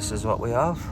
this is what we have.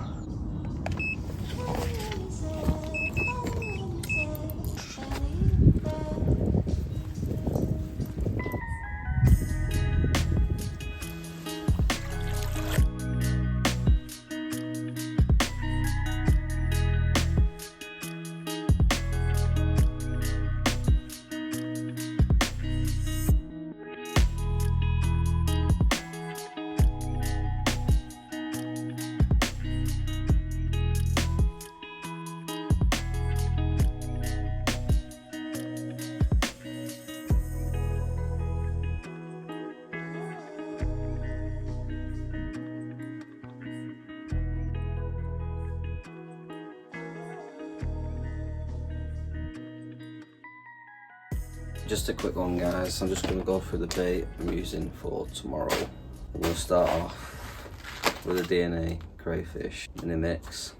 Just a quick one, guys. I'm just going to go through the bait I'm using for tomorrow. I'm going to start off with a DNA crayfish in a mix.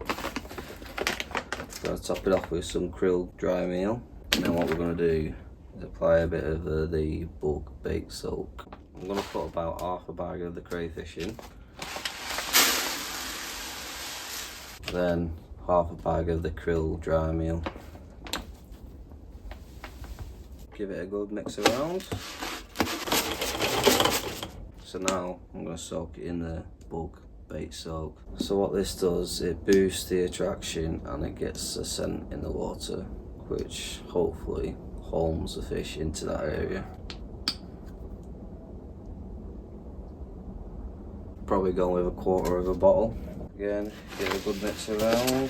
Going to top it off with some krill dry meal, and then what we're going to do is apply a bit of the bug bait soak. I'm going to put about half a bag of the crayfish in, then half a bag of the krill dry meal. Give it a good mix around. So now I'm going to soak it in the bug bait soak. So what this does, it boosts the attraction and it gets a scent in the water, which hopefully homes the fish into that area. Probably going with 1/4 of a bottle. Again, give it a good mix around.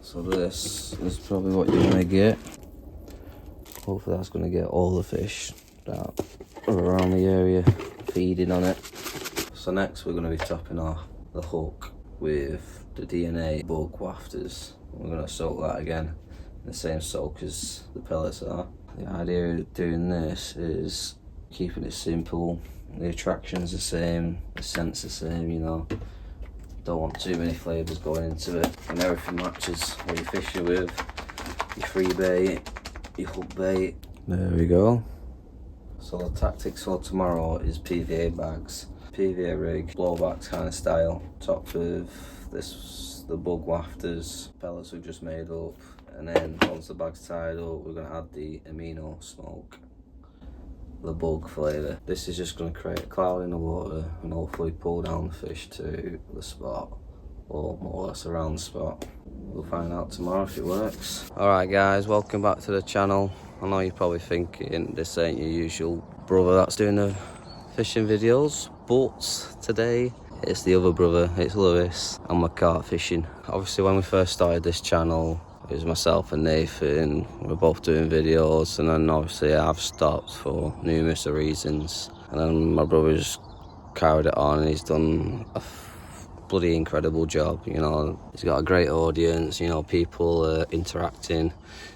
So this is probably what you want to get. Hopefully that's going to get all the fish that are around the area feeding on it. So next we're going to be topping off the hook with the DNA bug wafters. We're going to soak that again in the same soak as the pellets are. The idea of doing this is keeping it simple. The attraction's the same, the scent's the same, you know. Don't want too many flavours going into it. And everything matches what you're fishing with. Your free bait, your hook bait. There we go. So the tactics for tomorrow is PVA bags, PVA rig, blowbacks kind of style, topped with the bug wafters, pellets we've just made up, and then once the bag's tied up, we're going to add the amino smoke, the bug flavour. This is just going to create a cloud in the water and hopefully pull down the fish to the spot, or more or less around the spot. We'll find out tomorrow if it works. Alright guys, welcome back to the channel. I know you're probably thinking this ain't your usual brother that's doing the fishing videos, but today it's the other brother, it's Lewis, and my carp fishing. Obviously when we first started this channel, it was myself and Nathan, we were both doing videos, and then obviously I've stopped for numerous reasons, and then my brother's carried it on and he's done a bloody incredible job. You know, he's got a great audience, you know, people interacting,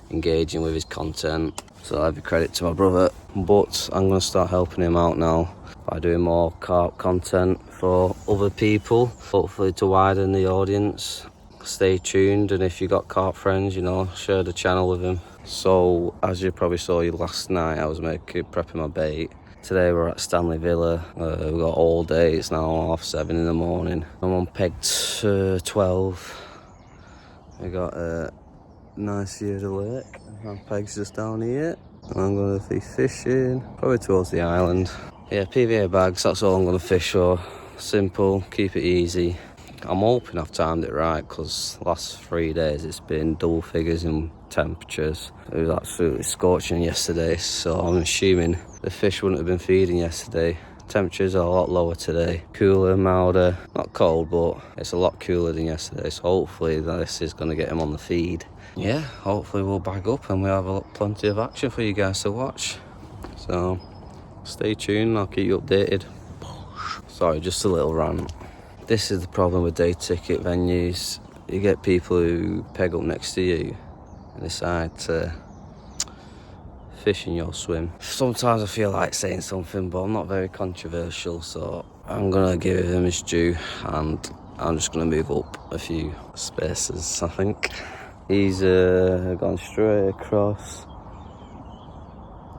engaging with his content, so every credit to my brother. But I'm going to start helping him out now by doing more carp content for other people, hopefully to widen the audience. Stay tuned, and if you got carp friends, you know, share the channel with them. So as you probably saw last night, I was prepping my bait. Today we're at Stanley Villa. We've got all day, it's now 7:30 in the morning. I'm on peg 12. We got a nice view of the lake. My peg's just down here. I'm going to be fishing, probably towards the island. Yeah, PVA bags, that's all I'm going to fish for. Simple, keep it easy. I'm hoping I've timed it right, because last 3 days it's been double figures in temperatures. It was absolutely scorching yesterday, so I'm assuming the fish wouldn't have been feeding yesterday. Temperatures are a lot lower today, cooler, milder, not cold, but it's a lot cooler than yesterday, so hopefully this is going to get him on the feed. Yeah, hopefully we'll bag up and we'll have plenty of action for you guys to watch. So stay tuned, I'll keep you updated. Sorry, just a little rant. This is the problem with day ticket venues. You get people who peg up next to you and decide to fish in your swim. Sometimes I feel like saying something, but I'm not very controversial, so I'm gonna give him his due, and I'm just gonna move up a few spaces, I think. He's gone straight across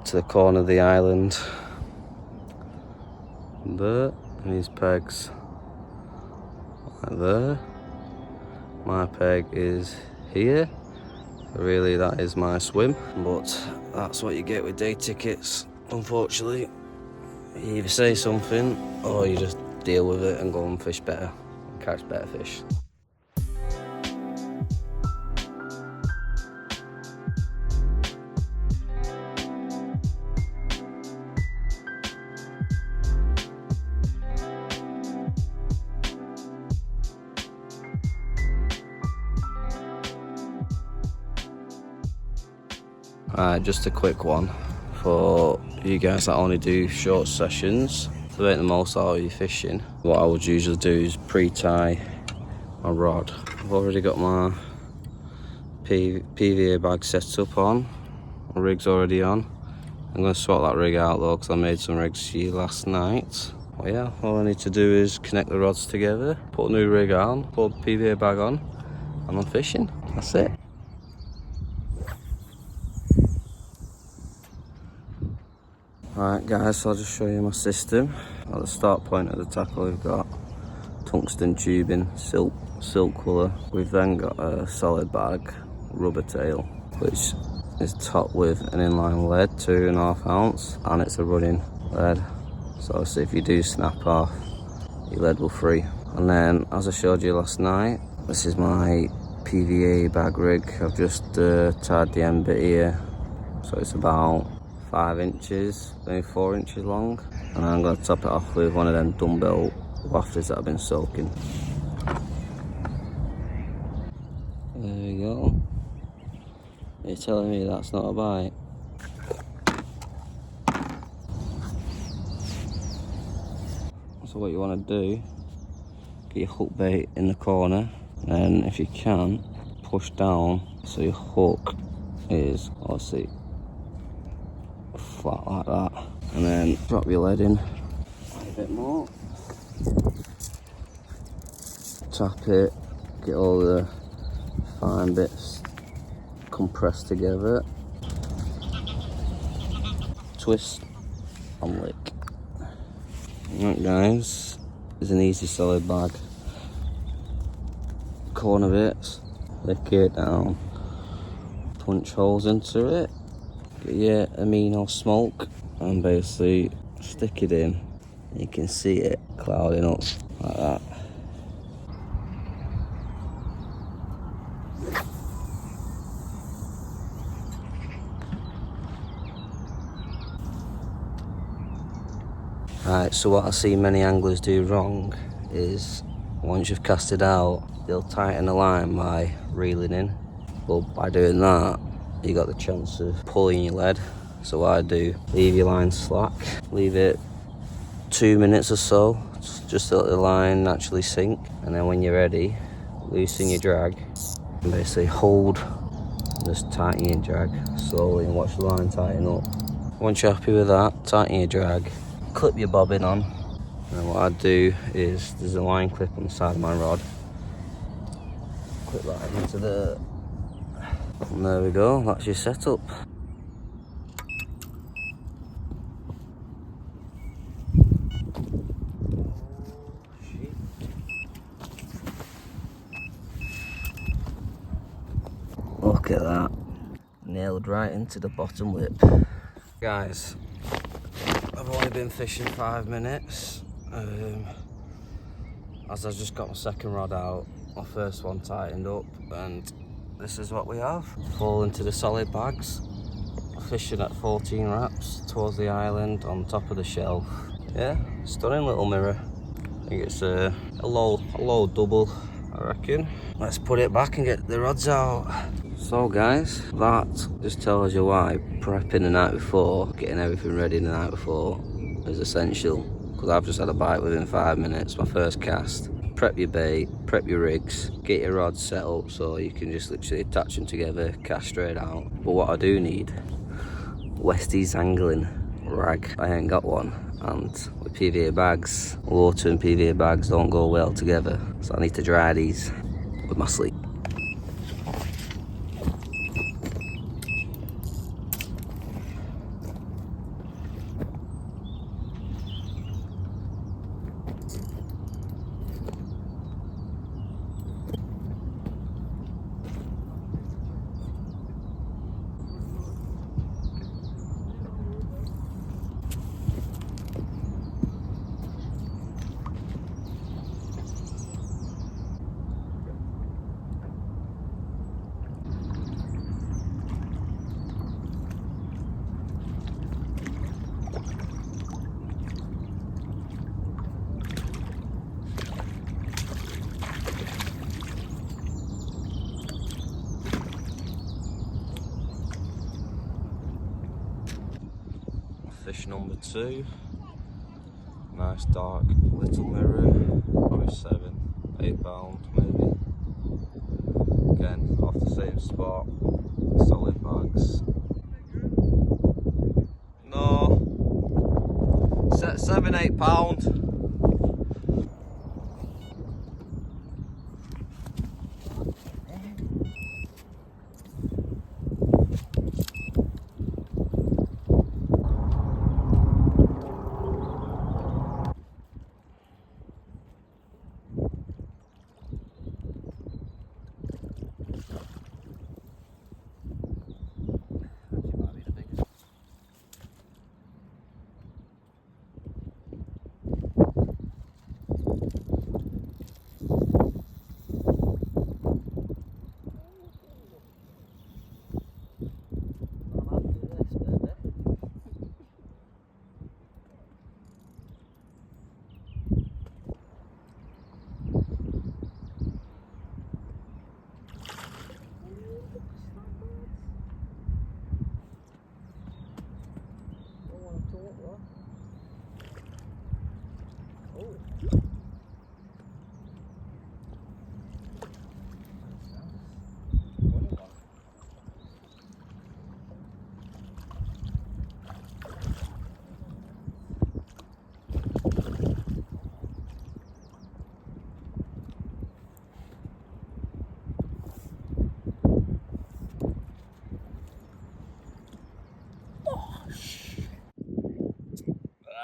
to the corner of the island, but these pegs right there. My peg is here. Really, that is my swim, but that's what you get with day tickets, unfortunately. You either say something or you just deal with it and go and fish better, and catch better fish. Just a quick one for you guys that only do short sessions. To make the most out of your fishing, what I would usually do is pre-tie my rod. I've already got my PVA bag set up on. My rig's already on. I'm going to swap that rig out though, because I made some rigs for you last night. But yeah, all I need to do is connect the rods together, put a new rig on, put the PVA bag on, and I'm fishing. That's it. Alright guys, so I'll just show you my system. At the start point of the tackle we've got tungsten tubing, silk colour. We've then got a solid bag, rubber tail, which is topped with an inline lead, 2.5 ounce, and it's a running lead. So obviously if you do snap off, your lead will free. And then, as I showed you last night, this is my PVA bag rig. I've just tied the end bit here, so it's about 5 inches, maybe 4 inches long, and I'm going to top it off with one of them dumbbell wafters that I've been soaking. There we go. You're telling me that's not a bite? So what you want to do, get your hook bait in the corner, and if you can, push down so your hook is obviously flat like that, and then drop your lead in a bit more, tap it, get all the fine bits compressed together, twist and lick. Right guys, it's an easy solid bag. Corner bits, lick it down, punch holes into it, get your amino smoke, and basically stick it in. You can see it clouding up like that. Right, so what I see many anglers do wrong is once you've cast it out, they'll tighten the line by reeling in. But by doing that, you got the chance of pulling your lead. So what I do, leave your line slack, leave it 2 minutes or so, just to let the line naturally sink, and then when you're ready, loosen your drag and basically hold, just tighten your drag slowly and watch the line tighten up. Once you're happy with that, tighten your drag, clip your bobbin on, and what I do is there's a line clip on the side of my rod, clip that into the, and there we go, that's your setup. Look at that, nailed right into the bottom lip. Guys, I've only been fishing 5 minutes, as I've just got my second rod out, my first one tightened up, and this is what we have. Fall into the solid bags, fishing at 14 wraps towards the island on top of the shelf. Yeah, stunning little mirror. I think it's a low double, I reckon. Let's put it back and get the rods out. So guys, that just tells you why prepping the night before, getting everything ready the night before is essential. Because I've just had a bite within 5 minutes, my first cast. Prep your bait, prep your rigs, get your rods set up so you can just literally attach them together, cast straight out. But what I do need, Westie's angling rag. I ain't got one, and with PVA bags, water and PVA bags don't go well together. So I need to dry these with my sleeve. fish number 2. Nice dark little mirror, probably 7-8 pound maybe. Again, off the same spot, solid bags. No, set 7-8 pound.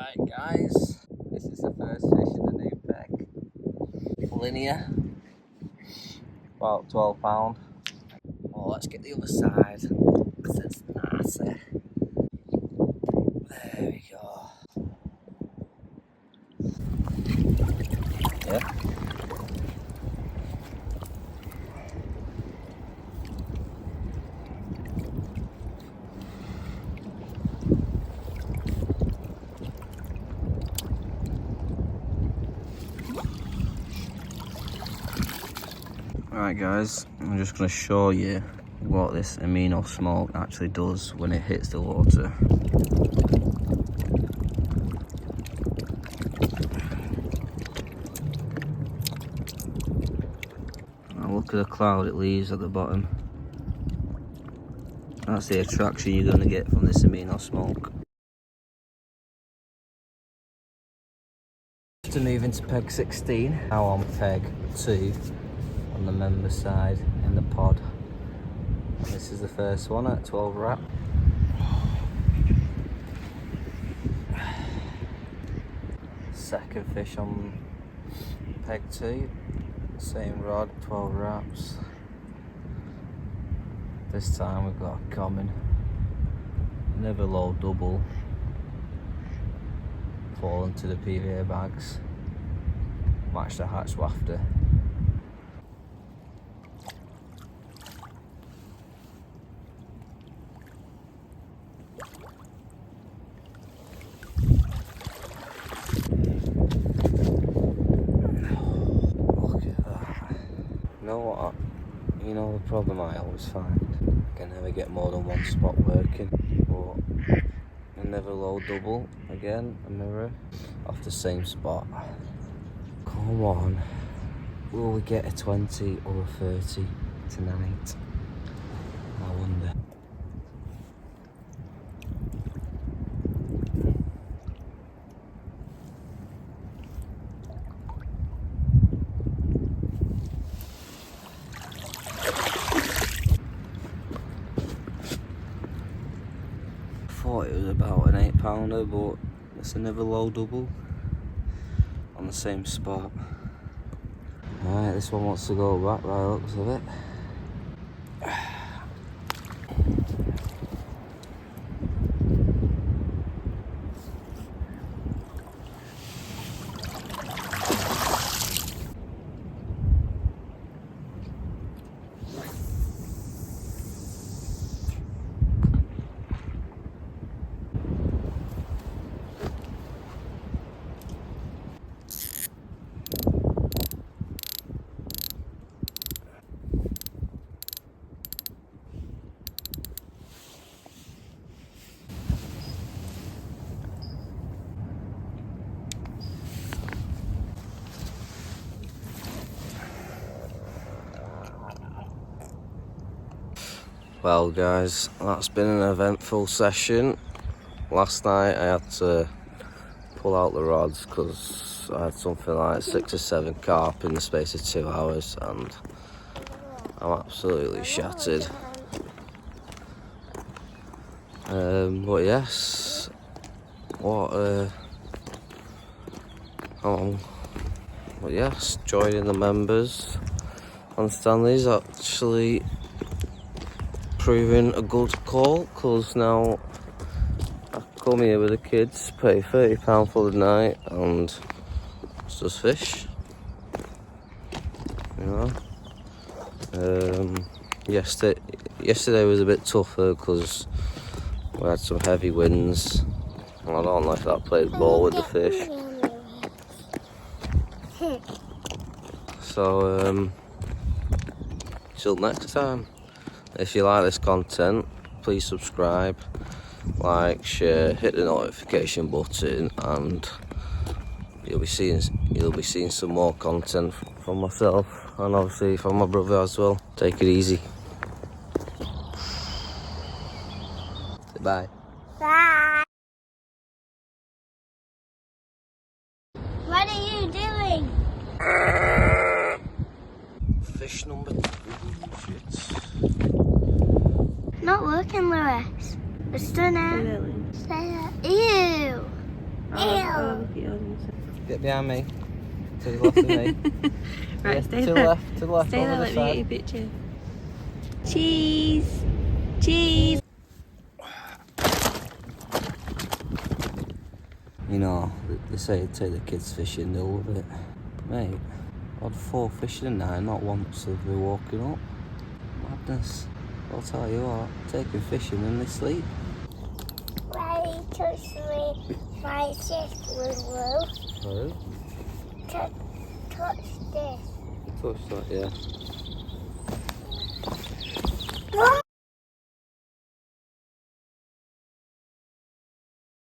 Right guys, this is the first fish in the new peg. Linear, about 12 pound. Oh, let's get the other side. This is nasty. There we go. Yeah. Right guys, I'm just going to show you what this amino smoke actually does when it hits the water. Now look at the cloud it leaves at the bottom. That's the attraction you're going to get from this amino smoke. To move into peg 16, now on peg 2 on the member side in the pod. This is the first one at 12 wrap. Second fish on peg 2, same rod, 12 wraps. This time we've got a common, never low double, fall into the PVA bags, match the hatch wafter. You know the problem I always find? I can never get more than one spot working, but I never low double. Again, a mirror off the same spot. Come on, will we get a 20 or a 30 tonight? I wonder. Thought it was about an 8 pounder, but it's another low double on the same spot. Alright, this one wants to go back by the looks of it. Well guys, that's been an eventful session. Last night I had to pull out the rods because I had something like 6 or 7 carp in the space of 2 hours and I'm absolutely shattered. But yes, but yes, joining the members on Stanley's actually proving a good call, because now I come here with the kids, pay £30 for the night and it's just fish, you know. Yesterday was a bit tougher because we had some heavy winds and I don't know if that played ball with the fish. So till next time, if you like this content, please subscribe, like, share, hit the notification button, and you'll be seeing some more content from myself and obviously from my brother as well. Take it easy. Bye. Bye. What are you doing? Fish number 2. Shit. Not working, Lewis. It's done now. Ew. Ew. Get behind me. To the left of me. Right, yeah, stay to there. the left, Stay there, over let the me side. get your picture. Cheese! Cheese! You know, they say take the kids fishing, they'll love it. Mate, I had 4 fish in a night, not once have they woken up. Madness. I'll tell you what, taking fishing and they sleep. Ready to sleep. My sister will Sorry? touch this. Touch that, yeah.